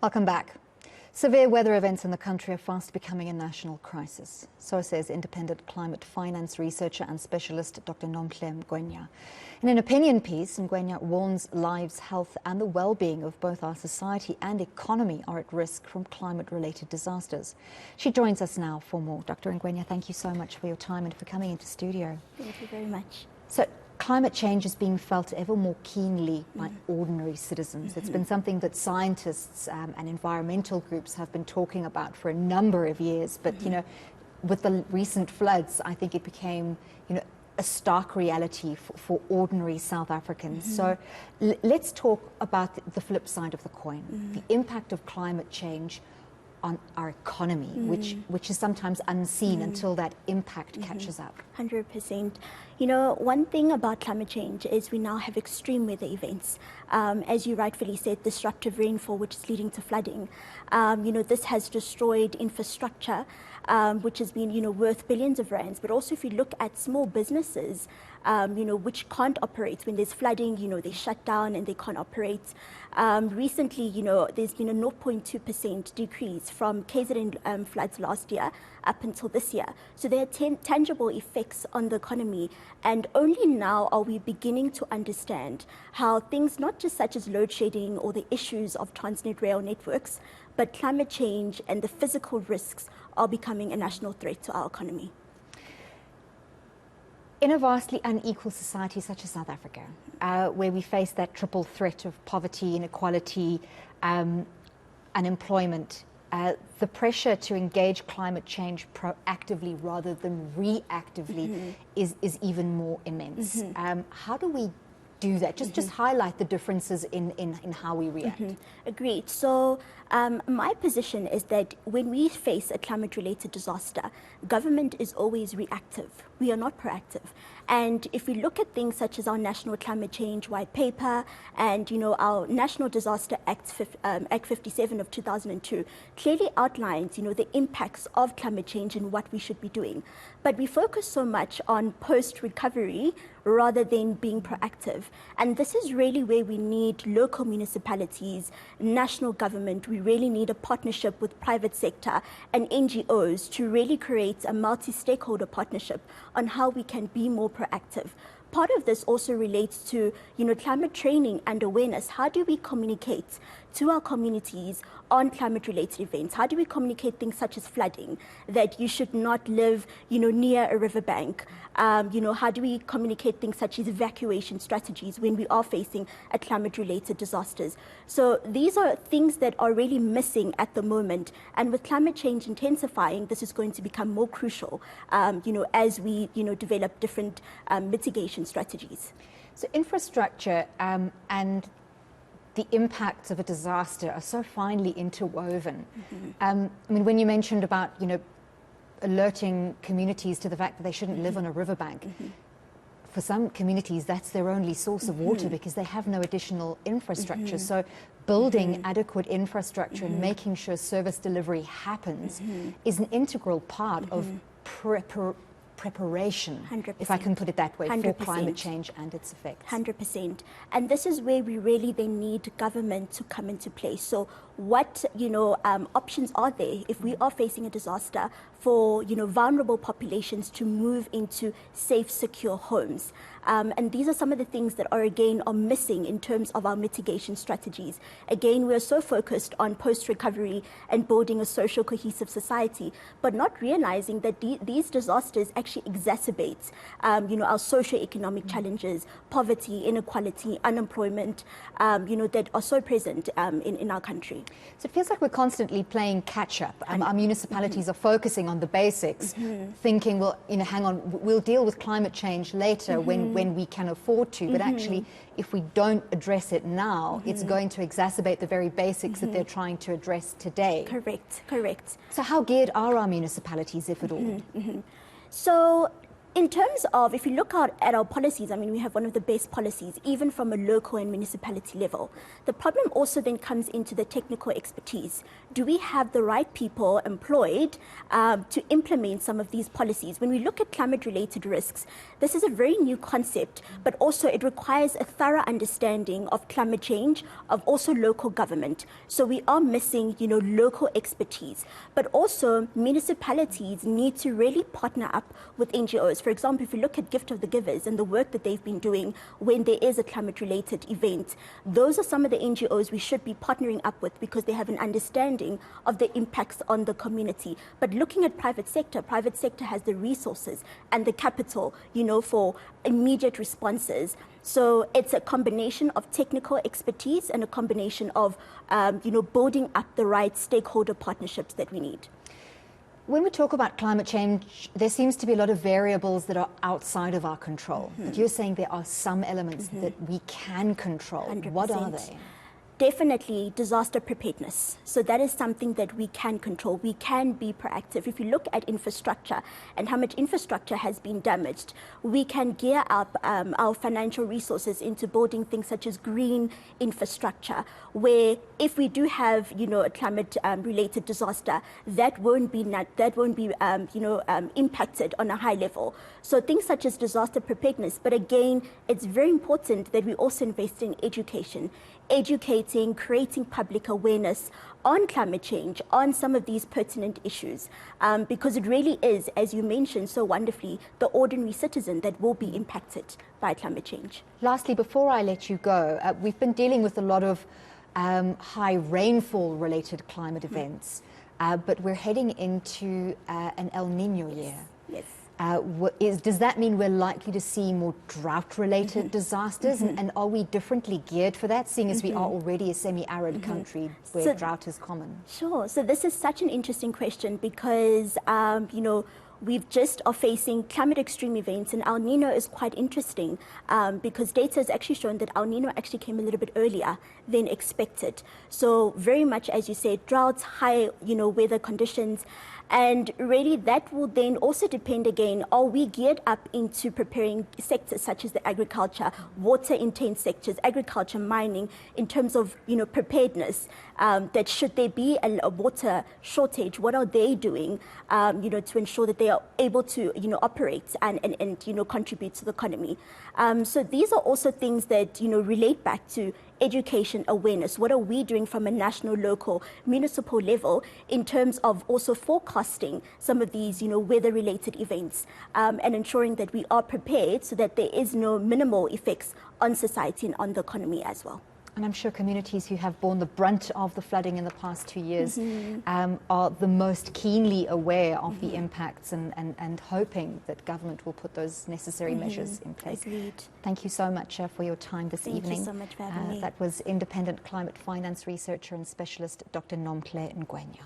Welcome back. Severe weather events in the country are fast becoming a national crisis. So says independent climate finance researcher and specialist Dr. Nomhle Ngwenya. In an opinion piece, Ngwenya warns lives, health and the well-being of both our society and economy are at risk from climate-related disasters. She joins us now for more. Dr. Ngwenya, thank you so much for your time and for coming into studio. Thank you very much. So, climate change is being felt ever more keenly by ordinary citizens. It's been something that scientists and environmental groups have been talking about for a number of years. But, you know, with the recent floods, I think it became, a stark reality for ordinary South Africans. So let's talk about the flip side of the coin, the impact of climate change on our economy, which is sometimes unseen until that impact catches up. 100%. You know, one thing about climate change is we now have extreme weather events. As you rightfully said, disruptive rainfall, which is leading to flooding. This has destroyed infrastructure, which has been, worth billions of rands. But also if you look at small businesses, which can't operate when there's flooding, they shut down and they can't operate. Recently, there's been a 0.2% decrease from KZN floods last year up until this year. So there are tangible effects on the economy. And only now are we beginning to understand how things, not just such as load shedding or the issues of Transnet rail networks, but climate change and the physical risks are becoming a national threat to our economy. In a vastly unequal society such as South Africa, where we face that triple threat of poverty, inequality, unemployment, the pressure to engage climate change proactively rather than reactively is even more immense. How do we do that? Just highlight the differences in how we react. Agreed. So my position is that when we face a climate-related disaster, government is always reactive. We are not proactive. And if we look at things such as our National Climate Change White Paper and, our National Disaster Act 57 of 2002 clearly outlines, the impacts of climate change and what we should be doing. But we focus so much on post-recovery rather than being proactive. And this is really where we need local municipalities, national government. We really need a partnership with private sector and NGOs to really create a multi-stakeholder partnership on how we can be more proactive. Part of this also relates to, climate training and awareness. How do we communicate to our communities on climate-related events? How do we communicate things such as flooding, that you should not live, near a riverbank? How do we communicate things such as evacuation strategies when we are facing a climate-related disasters? So these are things that are really missing at the moment. And with climate change intensifying, this is going to become more crucial, as we, develop different mitigation strategies. So infrastructure and the impacts of a disaster are so finely interwoven. When you mentioned about, alerting communities to the fact that they shouldn't live on a riverbank, for some communities that's their only source of water because they have no additional infrastructure. So building adequate infrastructure and making sure service delivery happens is an integral part of preparation, 100%. if I can put it that way, 100%. for climate change and its effects. 100%. And this is where we really then need government to come into play. So what, options are there if we are facing a disaster for, vulnerable populations to move into safe, secure homes? And these are some of the things that are missing in terms of our mitigation strategies. Again, we're so focused on post-recovery and building a social cohesive society, but not realizing that these disasters actually exacerbate, our socio-economic challenges, poverty, inequality, unemployment, that are so present in our country. So it feels like we're constantly playing catch-up. Our municipalities are focusing on the basics, thinking, well, hang on, we'll deal with climate change later when we can afford to. But actually, if we don't address it now, it's going to exacerbate the very basics that they're trying to address today. Correct. So how geared are our municipalities, if at all? So In terms of, if you look out at our policies, I mean, we have one of the best policies, even from a local and municipality level. The problem also then comes into the technical expertise. Do we have the right people employed to implement some of these policies? When we look at climate-related risks, this is a very new concept, but also it requires a thorough understanding of climate change, of also local government. So we are missing, local expertise. But also, municipalities need to really partner up with NGOs. For example, if you look at Gift of the Givers and the work that they've been doing when there is a climate-related event, those are some of the NGOs we should be partnering up with because they have an understanding of the impacts on the community. But looking at private sector has the resources and the capital, for immediate responses. So it's a combination of technical expertise and a combination of, building up the right stakeholder partnerships that we need. When we talk about climate change, there seems to be a lot of variables that are outside of our control. But you're saying there are some elements that we can control. 100%. What are they? Definitely disaster preparedness. So that is something that we can control. We can be proactive. If you look at infrastructure and how much infrastructure has been damaged, we can gear up our financial resources into building things such as green infrastructure, where if we do have, a climate-related disaster, that won't be impacted on a high level. So things such as disaster preparedness. But again, it's very important that we also invest in educating, creating public awareness on climate change, on some of these pertinent issues, because it really is, as you mentioned so wonderfully, the ordinary citizen that will be impacted by climate change. Lastly, before I let you go, we've been dealing with a lot of high rainfall related climate events, but we're heading into an El Nino year. Yes. Does that mean we're likely to see more drought-related disasters? And are we differently geared for that, seeing as we are already a semi-arid country where drought is common? Sure. So this is such an interesting question because, we've just are facing climate extreme events, and El Nino is quite interesting because data has actually shown that El Nino actually came a little bit earlier than expected. So very much, as you said, droughts, high, weather conditions. And really that will then also depend again, are we geared up into preparing sectors such as the agriculture, water intense sectors, agriculture, mining, in terms of, preparedness, that should there be a water shortage, what are they doing, to ensure that they are able to, operate and contribute to the economy. So these are also things that, relate back to education awareness. What are we doing from a national, local, municipal level in terms of also forecasting some of these, weather-related events and ensuring that we are prepared so that there is no minimal effects on society and on the economy as well. And I'm sure communities who have borne the brunt of the flooding in the past 2 years are the most keenly aware of the impacts and hoping that government will put those necessary measures in place. Agreed. Thank you so much for your time this evening. Thank you so much for having me. That was independent climate finance researcher and specialist Dr. Nomhle Ngwenya.